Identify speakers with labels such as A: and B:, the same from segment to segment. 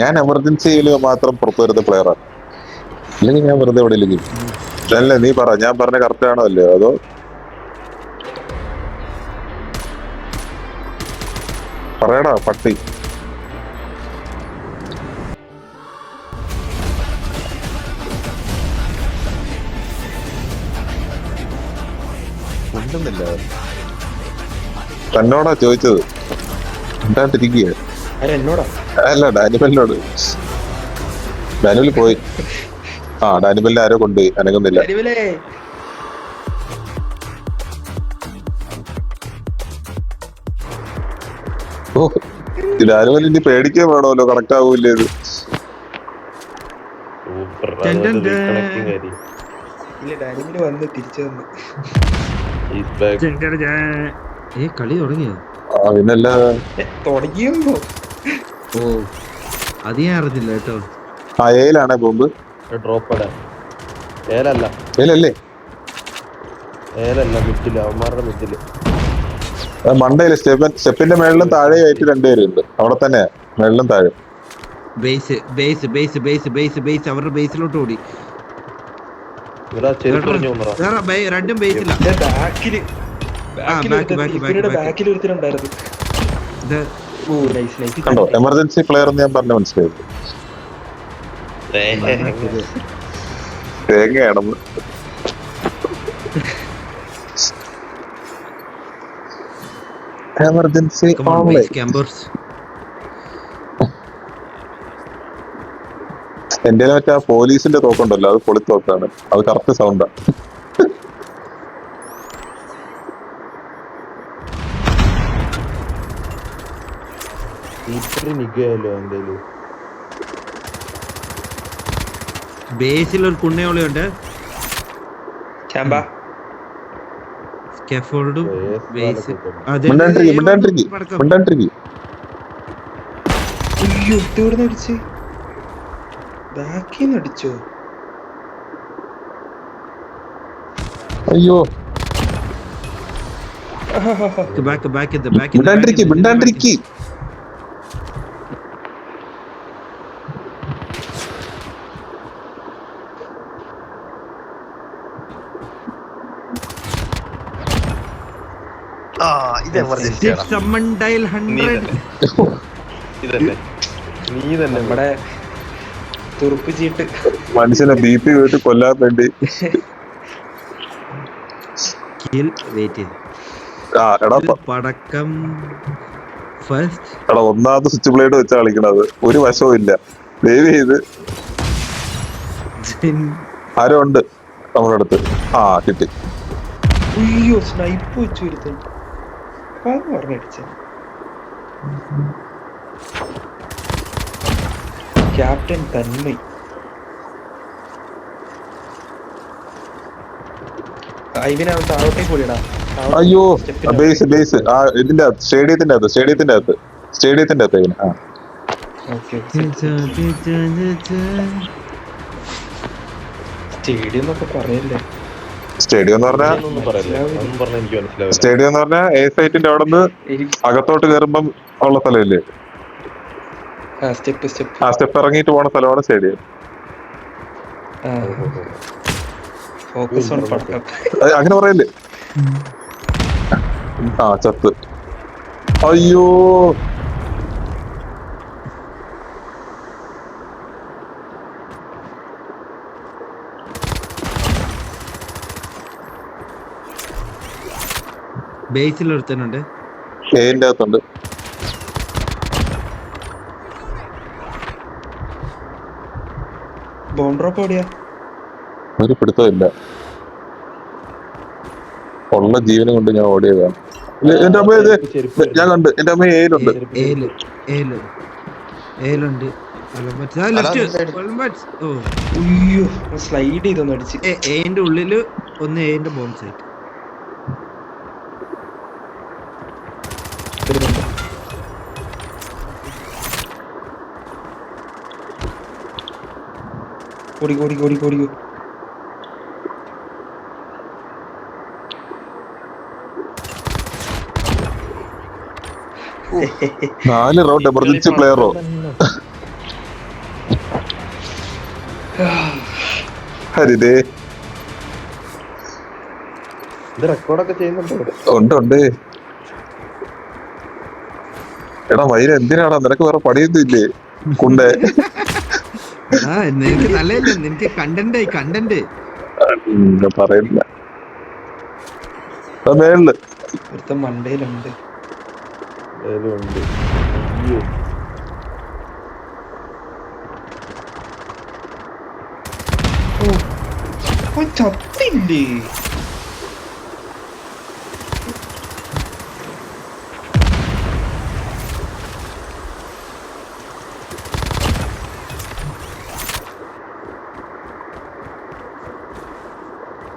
A: ഞാൻ എമർജൻസിയിൽ മാത്രം പുറത്തു വരുന്ന പ്ലെയറാണ്. അല്ലെങ്കിൽ ഞാൻ വെറുതെ എവിടെ ഇല്ലെങ്കിൽ അല്ലേ. നീ പറ, ഞാൻ പറഞ്ഞ കറക്റ്റ് ആണോ അല്ലയോ? അതോ പറയടാ പട്ടി. ഉണ്ടെന്നില്ല, തന്നോടാ ചോദിച്ചത്. ഉണ്ടായിട്ടിരിക്കുക.
B: എന്നോടാ?
A: അല്ല, ഡാനിമലിനോട്. ഡാനിമൽ പോയി. ഡാനിമലിനെ ആരോ കൊണ്ടുപോയി, അനങ്ങുന്നില്ല. ഓ, ഡാനിമൽ ഇനി പേടിക്കാൻ വേണമല്ലോ, കണക്ട് ആവൂല്ലേ ഇത്?
B: ഇല്ല, ഡാനിമല് വന്ന് തിരിച്ചു വന്ന്.
C: കളി തുടങ്ങിയോ?
A: പിന്നല്ല,
B: തുടങ്ങിയോ?
C: ഓ, അത് ഞാൻ അറിഞ്ഞില്ല കേട്ടോ.
A: ഏലാണേ ബോംബ്. ഏലല്ലേ,
D: അവന്മാരുടെ മിഡില്
A: മണ്ടയില് സ്റ്റെപ്പിന്റെ മേളിലും താഴെ ആയിട്ട് രണ്ടുപേരുണ്ട്. അവിടെ തന്നെ മേളിലും താഴെ.
C: Base base base base base base അവരുടെ ബേസിലോട്ട് ഓടി. രണ്ടും ബേസില്ല.
A: കണ്ടോ, എമർജൻസി പ്ലെയർ എന്ന് ഞാൻ പറഞ്ഞ മനസ്സിലായത്. തേങ്ങയാണെന്ന്. എമർജൻസി എന്റെ മറ്റേ പോലീസിന്റെ തോക്കുണ്ടല്ലോ, അത് പൊളിത്തോക്കാണ്. അത് കറക്റ്റ് സൗണ്ടാ.
C: ബേസിൽ ഒരു കുണ്ണയോളിയുണ്ട്. സ്കാഫോൾഡും ബേസ്.
A: അയ്യോ, മിണ്ടാണ്ടിരിക്കി.
B: നമ്മുടെ തുറുപ്പ് ചീട്ട്
A: മനുഷ്യനെ BP വീട്ട് കൊല്ലാൻ വേണ്ടി.
C: പടക്കം
A: എടാ, ഒന്നാമത് സ്വിച്ച് ബ്ലേഡ് വെച്ചാ കളിക്കണത്, ഒരു വശവും ഇല്ല. ദയവ് ചെയ്ത് ആരോ ഉണ്ട് നമ്മുടെ അടുത്ത്. കിട്ടി.
B: അയ്യോ, സ്നൈപ്പ് വെച്ചു വരുത്തും പറഞ്ഞടിച്ച ക്യാപ്റ്റൻ തന്മയ്. ഇതിനകത്ത് താഴോട്ടേക്ക് കൂടിയടാ.
A: അയ്യോ, ബേസ് ബേസ് ഇതിന്റെ അകത്ത്, സ്റ്റേഡിയത്തിന്റെ അകത്ത് ഇവന്.
B: സ്റ്റേഡിയം എന്നൊക്കെ പറയല്ലേ.
A: സ്റ്റേഡിയം എന്ന് പറഞ്ഞാൽ എ സൈറ്റിന്റെ അവിടെ നിന്ന് അകത്തോട്ട് കയറുമ്പം ഉള്ള സ്ഥലമില്ലേ? സ്റ്റെപ്പ് ഇറങ്ങിയിട്ട് പോണ സ്ഥലമാണ് സ്റ്റേഡിയം. അങ്ങനെ പറയല്ലേ? ചത്ത്. അയ്യോ,
C: ബേസിൽ ഒരുത്തനുണ്ട്.
A: ഏന്റെ അകത്തുണ്ട്. ഒരു പിടുത്തമില്ല. ഉള്ള ജീവനം കൊണ്ട് ഞാൻ ഓടിയതാണ്. എന്റെ അമ്മ ഞാൻ കണ്ട്. എന്റെ അമ്മ ഏലുണ്ട്.
B: സ്ലൈഡ് ചെയ്തൊന്നും അടിച്ച്
C: എന്റെ ഉള്ളില് ഒന്ന് എന്റെ ബോംബ് സൈറ്റ്.
B: ഓടിക്കോ.
A: 4 റൗണ്ട് എമർജൻസി പ്ലെയറോ? ഹരിതേ
D: ഇത് റെക്കോർഡൊക്കെ ചെയ്യുന്നുണ്ടോ?
A: ഉണ്ട്. എടാ വൈര എന്തിനാടാ, നിനക്ക് വേറെ പണിയൊന്നും ഇല്ലേ കുണ്ടേ?
C: ആ നിനക്ക് നല്ലതല്ലേ, നിനക്ക് കണ്ടന്റ്
A: പറയില്ല. മേളില്
B: ഒരുത്ത മണ്ടയിലുണ്ട്.
D: ഉണ്ട്. അയ്യോ.
B: ഓ ചത്തില്ലേ?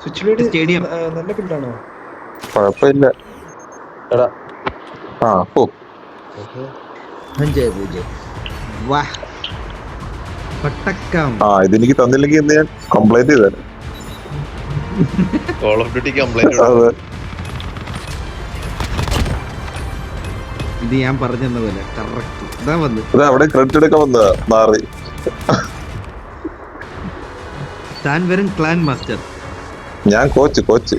B: Switch
C: stadium.
B: നല്ല ബിൽഡാണോ?
A: കുഴപ്പമില്ല.
D: എടാ
A: ആ ഓ
C: 5-0. വാ പട്ടക്കം.
A: ആ ഇതെനിക്ക് തന്നില്ലെങ്കിൽ ഇന്ന് ഞാൻ കംപ്ലൈന്റ് ചെയ്തേ.
E: കോൾ ഓഫ് ഡ്യൂട്ടി കംപ്ലൈന്റ്
A: അതെ.
C: ഇത് ഞാൻ പറഞ്ഞെന്ന പോലെ കറക്റ്റ് ഇതാ വന്ന്.
A: ഇത് അവിടെ ക്രെഡിറ്റ് എടുക്കാൻ വന്നതാ നാറി.
C: താൻ വെറും ക്ലാൻ മാസ്റ്റർ.
A: ഞാൻ കോച്ച്